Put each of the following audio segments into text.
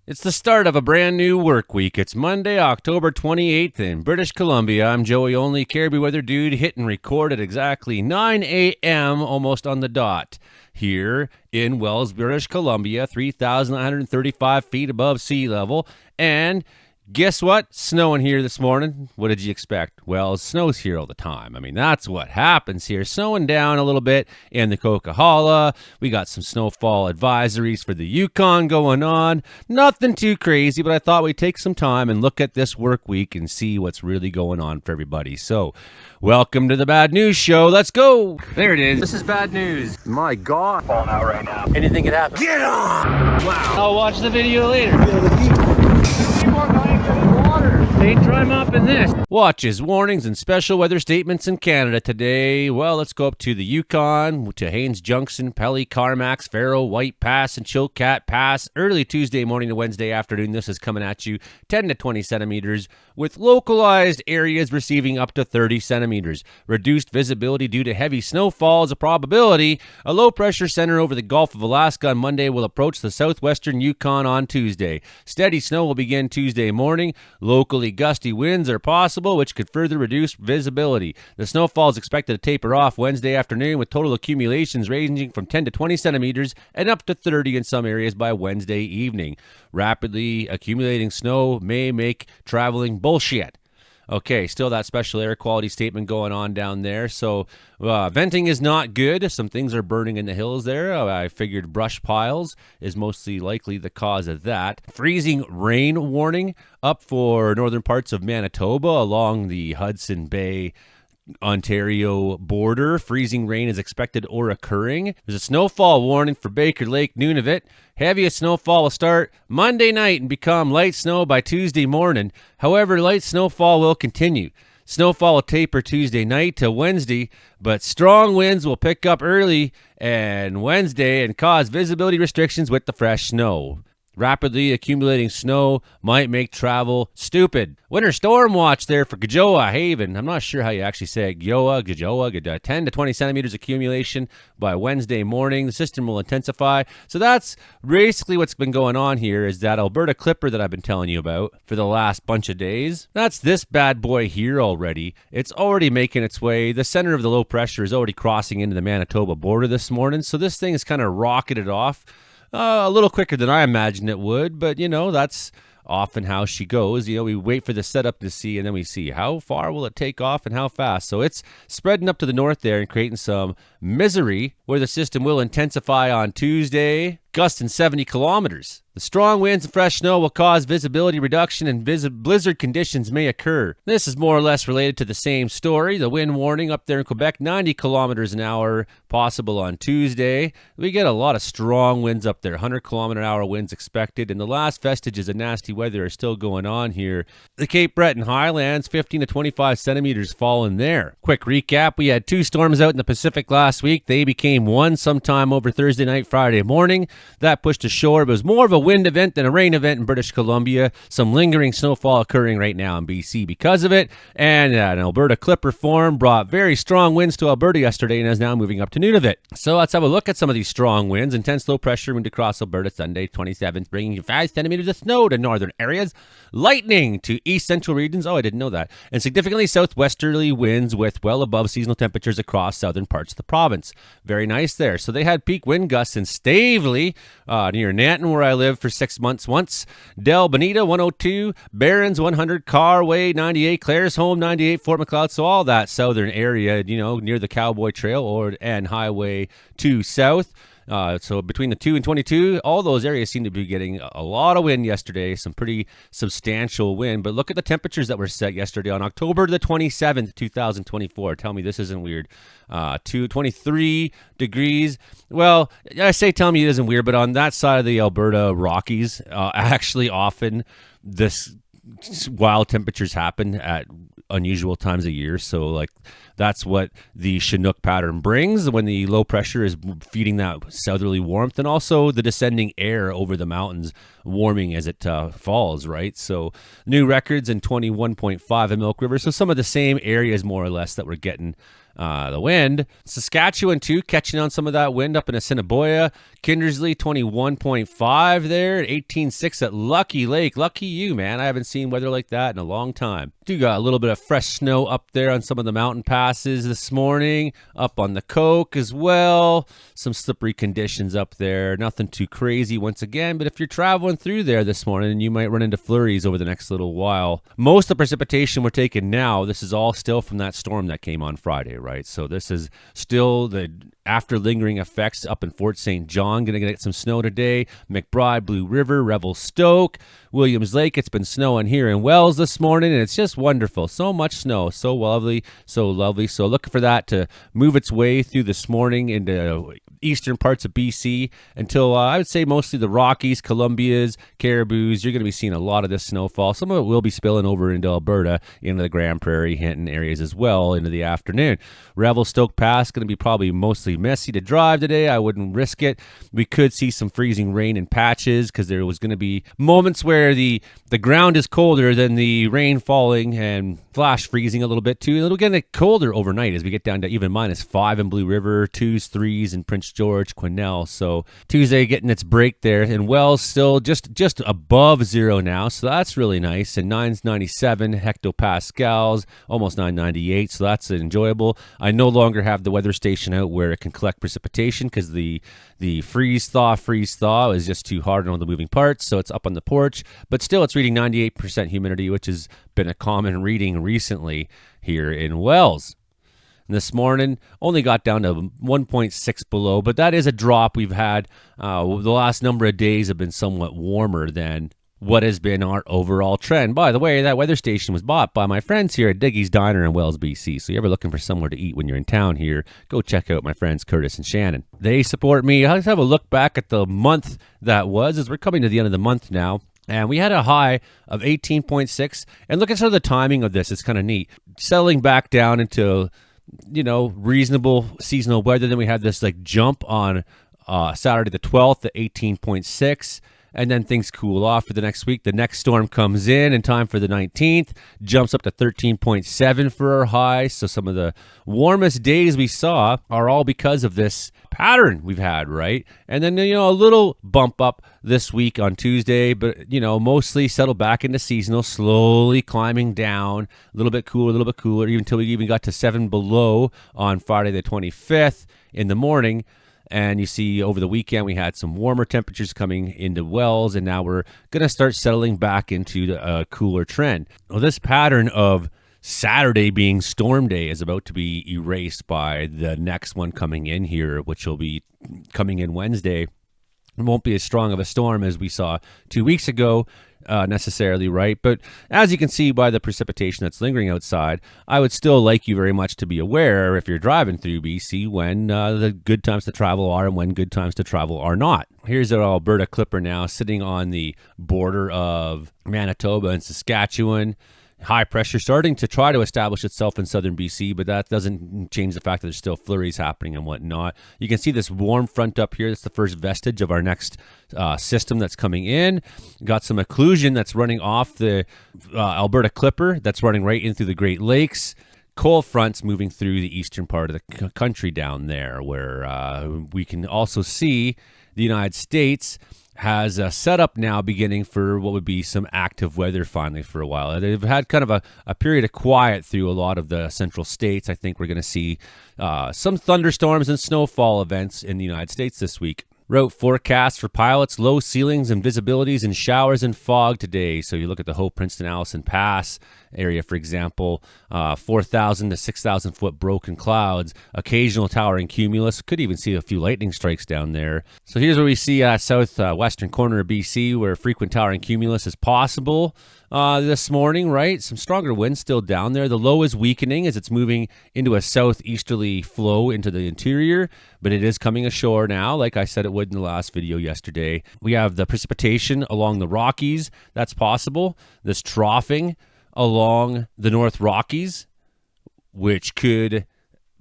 It's the start of a brand new work week. It's Monday, October 28th in British Columbia. I'm Joey Only, Caribou Weather Dude, hitting record at exactly 9 a.m., almost on the dot, here in Wells, British Columbia, 3,935 feet above sea level. And guess what? Snowing here this morning. What did you expect? Well, it snows here all the time. I mean, that's what happens here. Snowing down a little bit in the Coquihalla. We got some snowfall advisories for the Yukon going on. Nothing too crazy, but I thought we'd take some time and look at this work week and see what's really going on for everybody. So, welcome to the Bad News Show. Let's go. There it is. This is bad news. My God. Falling out right now. Anything could happen. Get on! Wow. I'll watch the video later. They try mopping this. Watches, warnings, and special weather statements in Canada today. Well, let's go up to the Yukon, to Haines Junction, Pelly, Carmax, Faro, White Pass, and Chilkat Pass. Early Tuesday morning to Wednesday afternoon, this is coming at you 10 to 20 centimeters, with localized areas receiving up to 30 centimeters. Reduced visibility due to heavy snowfall is a probability. A low-pressure center over the Gulf of Alaska on Monday will approach the southwestern Yukon on Tuesday. Steady snow will begin Tuesday morning. Locally gusty winds are possible, which could further reduce visibility. The snowfall is expected to taper off Wednesday afternoon, with total accumulations ranging from 10 to 20 centimeters and up to 30 in some areas by Wednesday evening. Rapidly accumulating snow may make traveling bullshit. Okay, still that special air quality statement going on down there. So venting is not good. Some things are burning in the hills there. I figured brush piles is mostly likely the cause of that. Freezing rain warning up for northern parts of Manitoba along the Hudson Bay Ontario border. Freezing rain is expected or occurring. There's a snowfall warning for Baker Lake, Nunavut. Heaviest snowfall will start Monday night and become light snow by Tuesday morning. However, light snowfall will continue. Snowfall will taper Tuesday night to Wednesday, but strong winds will pick up early and Wednesday and cause visibility restrictions with the fresh snow. Rapidly accumulating snow might make travel stupid. Winter storm watch there for Gajoa Haven. I'm not sure how you actually say it. Gajoa, 10 to 20 centimeters accumulation by Wednesday morning. The system will intensify. So that's basically what's been going on here, is that Alberta Clipper that I've been telling you about for the last bunch of days. That's this bad boy here already. It's already making its way. The center of the low pressure is already crossing into the Manitoba border this morning. So this thing is kind of rocketed off. A little quicker than I imagined it would, but, that's often how she goes. We wait for the setup to see, and then we see how far will it take off and how fast. So it's spreading up to the north there and creating some misery, where the system will intensify on Tuesday, gusting 70 kilometers. The strong winds and fresh snow will cause visibility reduction, and blizzard conditions may occur. This is more or less related to the same story. The wind warning up there in Quebec, 90 kilometers an hour possible on Tuesday. We get a lot of strong winds up there, 100-kilometer-an-hour winds expected, and the last vestiges of nasty weather are still going on here. The Cape Breton Highlands, 15 to 25 centimeters falling there. Quick recap, we had 2 storms out in the Pacific last week. They became one sometime over Thursday night, Friday morning. That pushed ashore. It was more of a wind event than a rain event in British Columbia. Some lingering snowfall occurring right now in BC because of it. And an Alberta Clipper form brought very strong winds to Alberta yesterday and is now moving up to Nunavut. So let's have a look at some of these strong winds. Intense low pressure wind across Alberta Sunday 27th, bringing 5 centimeters of snow to northern areas. Lightning to east central regions. Oh, I didn't know that. And significantly southwesterly winds with well above seasonal temperatures across southern parts of the province. Very nice there. So they had peak wind gusts in Stavely, near Nanton, where I lived for 6 months once. Del Bonita, 102. Barons, 100. Carway, 98. Claresholm, 98. Fort Macleod. So all that southern area, near the Cowboy Trail and Highway 2 south. So between the 2 and 22, all those areas seem to be getting a lot of wind yesterday, some pretty substantial wind. But look at the temperatures that were set yesterday on October the 27th, 2024. Tell me this isn't weird. 23 degrees. Well, I say tell me it isn't weird, but on that side of the Alberta Rockies, actually often this wild temperatures happen at unusual times of year. So that's what the Chinook pattern brings when the low pressure is feeding that southerly warmth, and also the descending air over the mountains warming as it falls, right? So new records in 21.5 in Milk River. So some of the same areas more or less that we're getting the wind. Saskatchewan, too, catching on some of that wind up in Assiniboia. Kindersley, 21.5 there. 18.6 at Lucky Lake. Lucky you, man. I haven't seen weather like that in a long time. Do got a little bit of fresh snow up there on some of the mountain passes this morning. Up on the Coke as well. Some slippery conditions up there. Nothing too crazy once again, but if you're traveling through there this morning, you might run into flurries over the next little while. Most of the precipitation we're taking now, this is all still from that storm that came on Friday, right? So this is still the after lingering effects up in Fort St. John. Going to get some snow today. McBride, Blue River, Revelstoke, Williams Lake. It's been snowing here in Wells this morning, and it's just wonderful. So much snow. So lovely. So lovely. So looking for that to move its way through this morning into eastern parts of BC until I would say mostly the Rockies, Columbias, Caribous. You're going to be seeing a lot of this snowfall. Some of it will be spilling over into Alberta, into the Grand Prairie, Hinton areas as well into the afternoon. Revelstoke Pass going to be probably mostly messy to drive today. I wouldn't risk it. We could see some freezing rain in patches because there was going to be moments where the ground is colder than the rain falling and flash freezing a little bit too. It'll get colder overnight as we get down to even -5 in Blue River, 2s, 3s in Prince George, Quesnel. So Tuesday getting its break there, and Wells still just above zero now, so that's really nice. And 997 hectopascals, almost 998, so that's enjoyable. I no longer have the weather station out where it can collect precipitation because the freeze thaw is just too hard on the moving parts, so it's up on the porch. But still, it's reading 98% humidity, which has been a common reading recently here in Wells. This morning only got down to 1.6 below, but that is a drop we've had. The last number of days have been somewhat warmer than what has been our overall trend. By the way, that weather station was bought by my friends here at Diggy's Diner in Wells, BC. So you're ever looking for somewhere to eat when you're in town here, go check out my friends Curtis and Shannon. They support me. Let's have a look back at the month that was, as we're coming to the end of the month now. And we had a high of 18.6. And look at sort of the timing of this. It's kind of neat. Settling back down into reasonable seasonal weather. Then we had this jump on Saturday the 12th at 18.6, and then things cool off for the next week. The next storm comes in time for the 19th, jumps up to 13.7 for our high. So some of the warmest days we saw are all because of this pattern we've had, right? And then, a little bump up this week on Tuesday, but, mostly settle back into seasonal, slowly climbing down, a little bit cooler, even until we even got to 7 below on Friday the 25th in the morning. And you see over the weekend we had some warmer temperatures coming into Wells, and now we're going to start settling back into a cooler trend. Well, this pattern of Saturday being storm day is about to be erased by the next one coming in here, which will be coming in Wednesday. It won't be as strong of a storm as we saw 2 weeks ago. Necessarily, right? But as you can see by the precipitation that's lingering outside, I would still like you very much to be aware if you're driving through BC when the good times to travel are and when good times to travel are not. Here's our Alberta clipper now sitting on the border of Manitoba and Saskatchewan. High pressure starting to try to establish itself in southern BC, but that doesn't change the fact that there's still flurries happening and whatnot. You can see this warm front up here. That's the first vestige of our next system that's coming in. Got some occlusion that's running off the Alberta clipper that's running right in through the Great Lakes. Cold fronts moving through the eastern part of the country down there, where we can also see the United States has a setup now beginning for what would be some active weather finally for a while. They've had kind of a period of quiet through a lot of the central states. I think we're going to see some thunderstorms and snowfall events in the United States this week. Route forecast for pilots, low ceilings and visibilities and showers and fog today. So you look at the Hope, Princeton, Allison Pass area, for example, 4,000 to 6,000 foot broken clouds, occasional towering cumulus. Could even see a few lightning strikes down there. So here's where we see southwestern corner of BC where frequent towering cumulus is possible this morning, right? Some stronger winds still down there. The low is weakening as it's moving into a southeasterly flow into the interior, but it is coming ashore now, like I said it would in the last video yesterday. We have the precipitation along the Rockies. That's possible. This troughing along the North Rockies, which could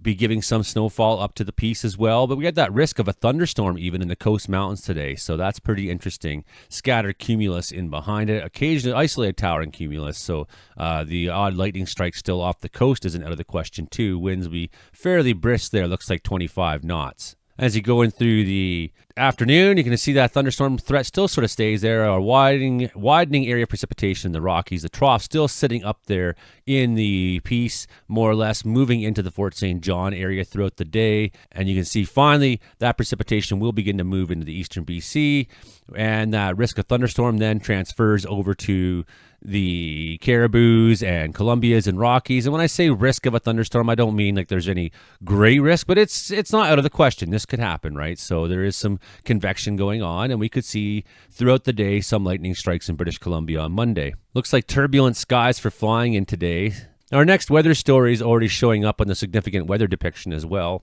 be giving some snowfall up to the peace as well. But we got that risk of a thunderstorm even in the coast mountains today. So that's pretty interesting. Scattered cumulus in behind it, occasionally isolated towering cumulus. So the odd lightning strike still off the coast isn't out of the question too. Winds will be fairly brisk there. Looks like 25 knots. As you go in through the afternoon, you're going to see that thunderstorm threat still sort of stays there. A widening area of precipitation in the Rockies. The trough still sitting up there in the Peace, more or less moving into the Fort St. John area throughout the day. And you can see finally that precipitation will begin to move into the eastern BC. And that risk of thunderstorm then transfers over to the Caribous and Columbias and Rockies. And when I say risk of a thunderstorm, I don't mean like there's any great risk, but it's not out of the question. This could happen, right? So there is some convection going on, and we could see throughout the day some lightning strikes in British Columbia on Monday. Looks like turbulent skies for flying in today. Our next weather story is already showing up on the significant weather depiction as well.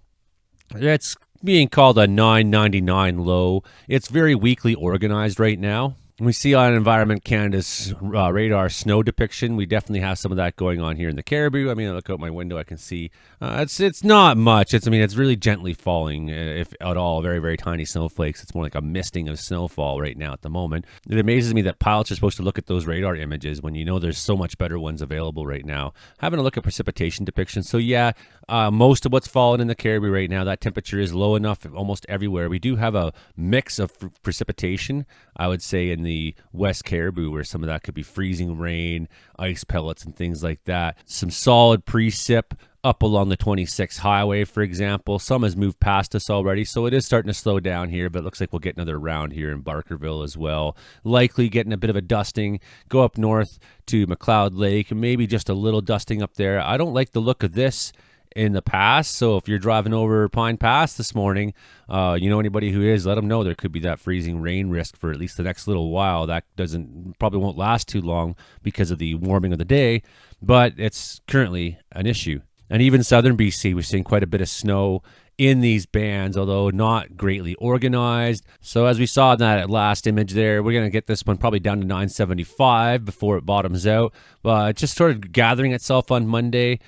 It's being called a 999 low. It's very weakly organized right now. We see on Environment Canada's radar snow depiction. We definitely have some of that going on here in the Caribou. I mean, I look out my window, I can see it's not much. It's really gently falling, if at all, very, very tiny snowflakes. It's more like a misting of snowfall right now at the moment. It amazes me that pilots are supposed to look at those radar images when you know there's so much better ones available right now. Having a look at precipitation depiction. So yeah, most of what's falling in the Caribou right now, that temperature is low enough almost everywhere. We do have a mix of precipitation, I would say, in the West Caribou, where some of that could be freezing rain, ice pellets, and things like that. Some solid precip up along the 26 highway, for example. Some has moved past us already, so it is starting to slow down here, but it looks like we'll get another round here in Barkerville as well. Likely getting a bit of a dusting. Go up north to McLeod Lake, and maybe just a little dusting up there. I don't like the look of this in the past, so if you're driving over Pine Pass this morning, you know anybody who is, let them know there could be that freezing rain risk for at least the next little while. That probably won't last too long because of the warming of the day, but it's currently an issue. And even southern BC, we're seeing quite a bit of snow in these bands, although not greatly organized. So as we saw in that last image there, we're going to get this one probably down to 975 before it bottoms out. But it just started gathering itself on Monday,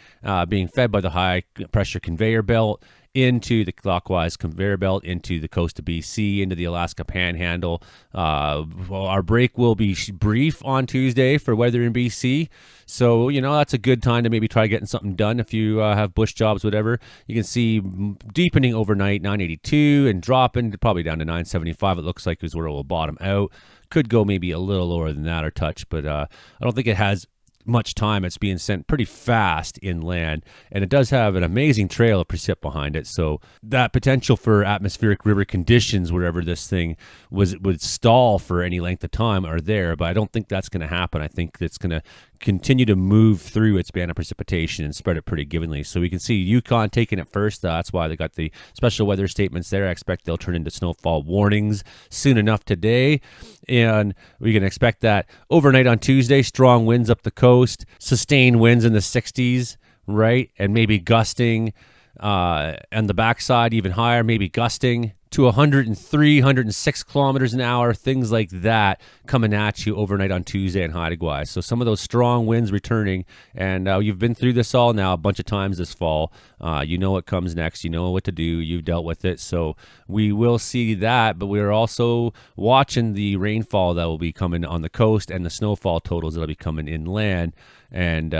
being fed by the high pressure conveyor belt into the clockwise conveyor belt, into the coast of BC, into the Alaska Panhandle. Our break will be brief on Tuesday for weather in BC. So, that's a good time to maybe try getting something done if you have bush jobs, whatever. You can see deepening overnight, 982, and dropping probably down to 975. It looks like is where it will bottom out. Could go maybe a little lower than that or touch, but I don't think it has much time. It's being sent pretty fast inland, and it does have an amazing trail of precip behind it. So that potential for atmospheric river conditions wherever this thing would stall for any length of time are there, but I don't think that's going to happen. I think it's going to continue to move through its band of precipitation and spread it pretty givenly. So we can see Yukon taking it first. That's why they got the special weather statements there. I expect they'll turn into snowfall warnings soon enough today, and we can expect that overnight on Tuesday. Strong winds up the coast, sustained winds in the 60s, right? And maybe gusting on the backside even higher, maybe gusting to 103, 106 kilometers an hour, things like that coming at you overnight on Tuesday in Haida. So some of those strong winds returning, and you've been through this all now a bunch of times this fall. You know what comes next. You know what to do. You've dealt with it. So we will see that, but we're also watching the rainfall that will be coming on the coast and the snowfall totals that will be coming inland. And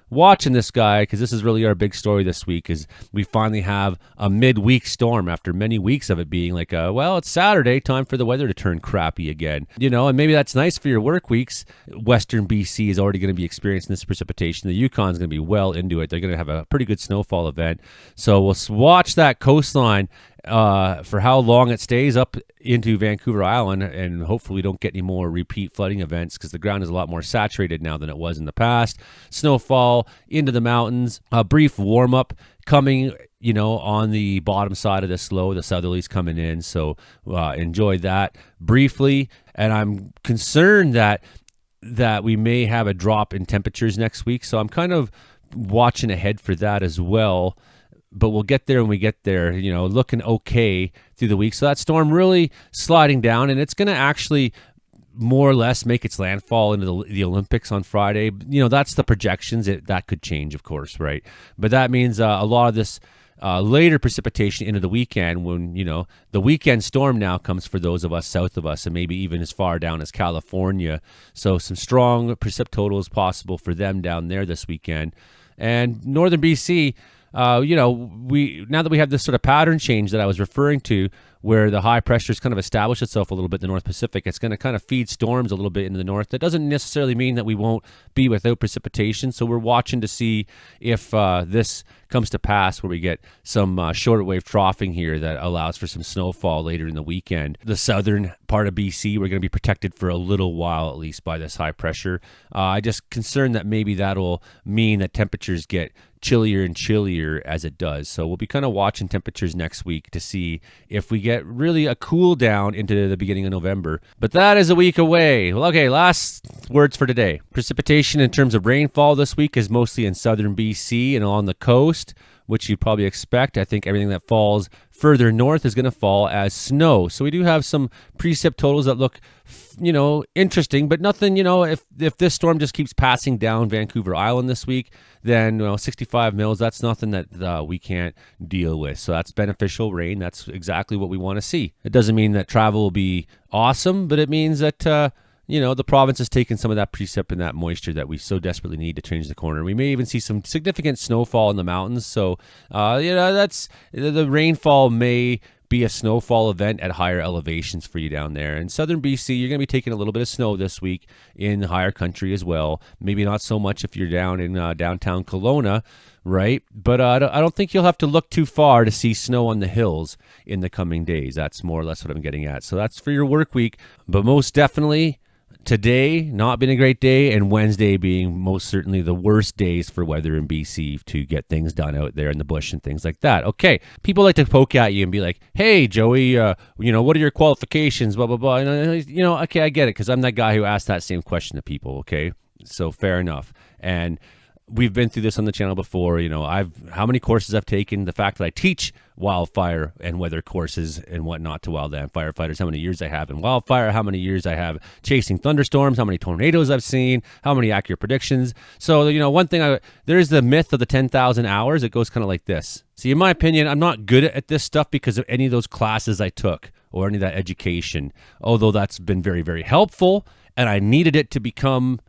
watching this guy, because this is really our big story this week, is we finally have a midweek storm after many weeks of it being like, it's Saturday, time for the weather to turn crappy again. And maybe that's nice for your work weeks. Western BC is already going to be experiencing this precipitation. The Yukon's going to be well into it. They're going to have a pretty good snowfall event. So we'll watch that coastline for how long it stays up into Vancouver Island, and hopefully we don't get any more repeat flooding events because the ground is a lot more saturated now than it was in the past. Snowfall into the mountains, a brief warm-up coming, on the bottom side of this low, the southerlies coming in, so enjoy that briefly. And I'm concerned that we may have a drop in temperatures next week, so I'm kind of watching ahead for that as well. But we'll get there when we get there, looking okay through the week. So that storm really sliding down, and it's going to actually more or less make its landfall into the Olympics on Friday. That's the projections. That could change, of course, right? But that means a lot of this later precipitation into the weekend, when the weekend storm now comes for those of us south of us, and maybe even as far down as California. So some strong precip totals possible for them down there this weekend. And northern BC, now that we have this sort of pattern change that I was referring to, where the high pressure has kind of established itself a little bit in the North Pacific, it's going to kind of feed storms a little bit into the north. That doesn't necessarily mean that we won't be without precipitation. So we're watching to see if this comes to pass, where we get some shorter wave troughing here that allows for some snowfall later in the weekend. The southern part of BC, we're going to be protected for a little while at least by this high pressure. I just concerned that maybe that'll mean that temperatures get chillier and chillier as it does. So we'll be kind of watching temperatures next week to see if we get really a cool down into the beginning of November. But that is a week away. Well, okay, last words for today. Precipitation in terms of rainfall this week is mostly in southern BC and along the coast, which you'd probably expect. I think everything that falls further north is going to fall as snow. So we do have some precip totals that look, interesting, but nothing, if this storm just keeps passing down Vancouver Island this week, then 65 mils, that's nothing that we can't deal with. So that's beneficial rain. That's exactly what we want to see. It doesn't mean that travel will be awesome, but it means that the province has taken some of that precip and that moisture that we so desperately need to change the corner. We may even see some significant snowfall in the mountains. So, that's the rainfall may be a snowfall event at higher elevations for you down there. In southern BC, you're going to be taking a little bit of snow this week in higher country as well. Maybe not so much if you're down in downtown Kelowna, right? But I don't think you'll have to look too far to see snow on the hills in the coming days. That's more or less what I'm getting at. So that's for your work week. But most definitely, today not been a great day, and Wednesday being most certainly the worst days for weather in BC to get things done out there in the bush and things like that. Okay, people like to poke at you and be like, "Hey, Joey, what are your qualifications?" Blah blah blah. Okay, I get it, because I'm that guy who asked that same question to people. Okay, so fair enough. And we've been through this on the channel before. How many courses I've taken, the fact that I teach wildfire and weather courses and whatnot to wildland firefighters, how many years I have in wildfire, how many years I have chasing thunderstorms, how many tornadoes I've seen, how many accurate predictions. So, one thing, there's the myth of the 10,000 hours. It goes kind of like this. See, in my opinion, I'm not good at this stuff because of any of those classes I took or any of that education, although that's been very, very helpful, and I needed it to become.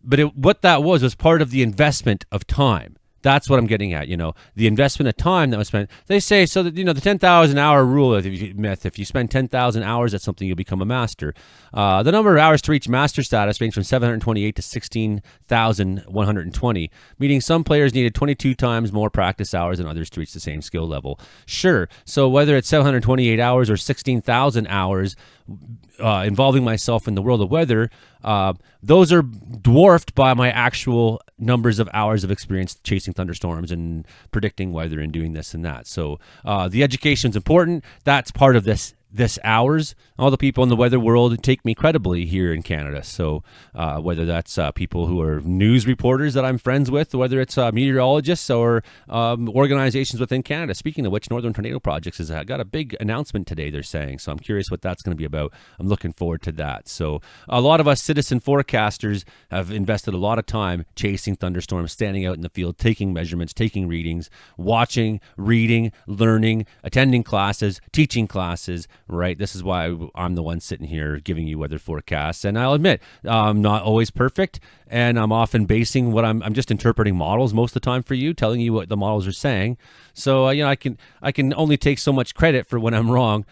But what that was part of the investment of time. That's what I'm getting at, the investment of time that was spent. They say, so that, the 10,000 hour rule myth, if you spend 10,000 hours at something, you'll become a master. The number of hours to reach master status range from 728 to 16,120, meaning some players needed 22 times more practice hours than others to reach the same skill level. Sure. So whether it's 728 hours or 16,000 hours, involving myself in the world of weather, those are dwarfed by my actual numbers of hours of experience chasing thunderstorms and predicting weather and doing this and that. So the education's important. That's part of this hours. All the people in the weather world take me credibly here in Canada. So whether that's people who are news reporters that I'm friends with, whether it's meteorologists or organizations within Canada. Speaking of which, Northern Tornado Projects has got a big announcement today, they're saying. So I'm curious what that's going to be about. I'm looking forward to that. So a lot of us citizen forecasters have invested a lot of time chasing thunderstorms, standing out in the field, taking measurements, taking readings, watching, reading, learning, attending classes, teaching classes, right? This is why I'm the one sitting here giving you weather forecasts. And I'll admit, I'm not always perfect, and I'm often basing what I'm just interpreting models most of the time for you, telling you what the models are saying. So, I can only take so much credit for when I'm wrong,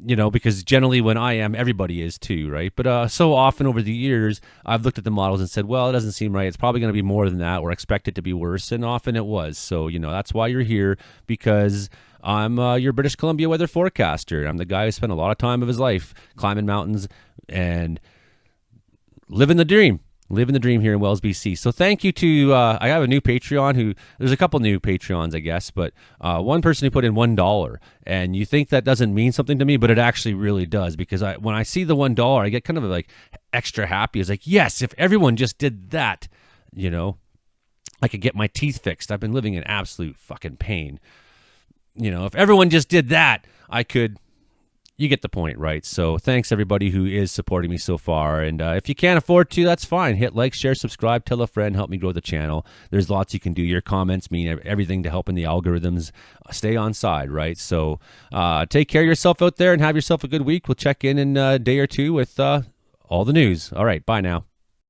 because generally when I am, everybody is too, right? But so often over the years, I've looked at the models and said, well, it doesn't seem right. It's probably going to be more than that, or expect it to be worse. And often it was. So, that's why you're here, because I'm your British Columbia weather forecaster. I'm the guy who spent a lot of time of his life climbing mountains and living the dream. Living the dream here in Wells, BC. So thank you to, I have a new Patreon there's a couple new Patreons, I guess, but one person who put in $1. And you think that doesn't mean something to me, but it actually really does, because when I see the $1, I get kind of like extra happy. It's like, yes, if everyone just did that, I could get my teeth fixed. I've been living in absolute fucking pain. If everyone just did that, I could, you get the point, right? So thanks everybody who is supporting me so far. And if you can't afford to, that's fine. Hit like, share, subscribe, tell a friend, help me grow the channel. There's lots you can do. Your comments mean everything to helping the algorithms stay on side, right? So take care of yourself out there and have yourself a good week. We'll check in a day or two with all the news. All right, bye now.